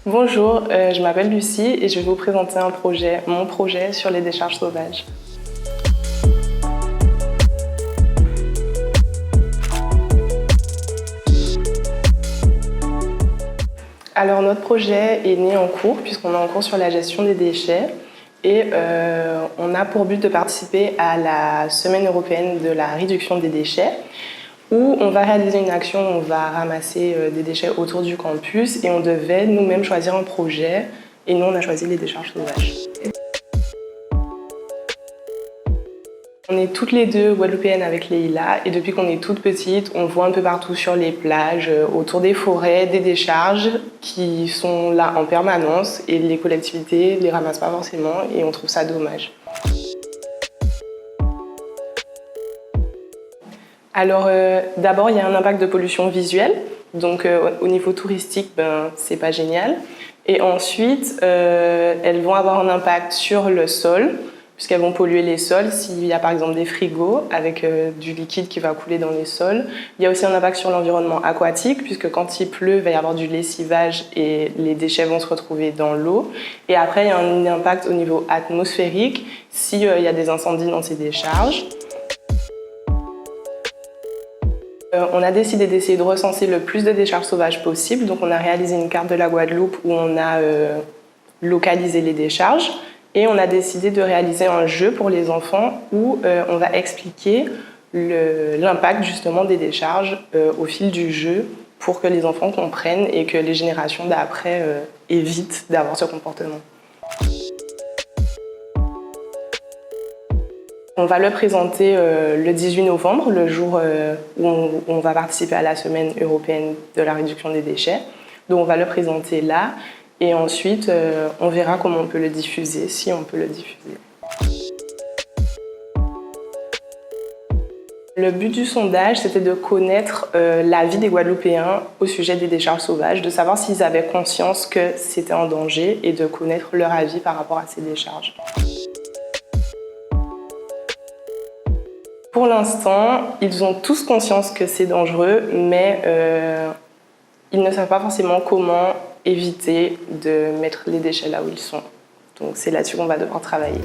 Bonjour, je m'appelle Lucie et je vais vous présenter mon projet sur les décharges sauvages. Alors notre projet est né en cours puisqu'on est en cours sur la gestion des déchets et on a pour but de participer à la Semaine européenne de la réduction des déchets où on va réaliser une action, on va ramasser des déchets autour du campus et on devait nous-mêmes choisir un projet et nous on a choisi les décharges sauvages. On est toutes les deux guadeloupéennes avec Leïla et depuis qu'on est toutes petites, on voit un peu partout sur les plages, autour des forêts, des décharges qui sont là en permanence et les collectivités ne les ramassent pas forcément et on trouve ça dommage. Alors d'abord il y a un impact de pollution visuelle, donc au niveau touristique c'est pas génial. Et ensuite elles vont avoir un impact sur le sol, puisqu'elles vont polluer les sols s'il y a par exemple des frigos avec du liquide qui va couler dans les sols. Il y a aussi un impact sur l'environnement aquatique, puisque quand il pleut, il va y avoir du lessivage et les déchets vont se retrouver dans l'eau. Et après, il y a un impact au niveau atmosphérique s'il y a des incendies dans ces décharges. On a décidé d'essayer de recenser le plus de décharges sauvages possible. Donc on a réalisé une carte de la Guadeloupe où on a localisé les décharges. Et on a décidé de réaliser un jeu pour les enfants où on va expliquer l'impact justement des décharges au fil du jeu pour que les enfants comprennent et que les générations d'après évitent d'avoir ce comportement. On va le présenter le 18 novembre, le jour où on va participer à la Semaine européenne de la réduction des déchets. Donc on va le présenter là et ensuite on verra comment on peut le diffuser, si on peut le diffuser. Le but du sondage, c'était de connaître l'avis des Guadeloupéens au sujet des décharges sauvages, de savoir s'ils avaient conscience que c'était un danger et de connaître leur avis par rapport à ces décharges. Pour l'instant, ils ont tous conscience que c'est dangereux, mais ils ne savent pas forcément comment éviter de mettre les déchets là où ils sont. Donc c'est là-dessus qu'on va devoir travailler.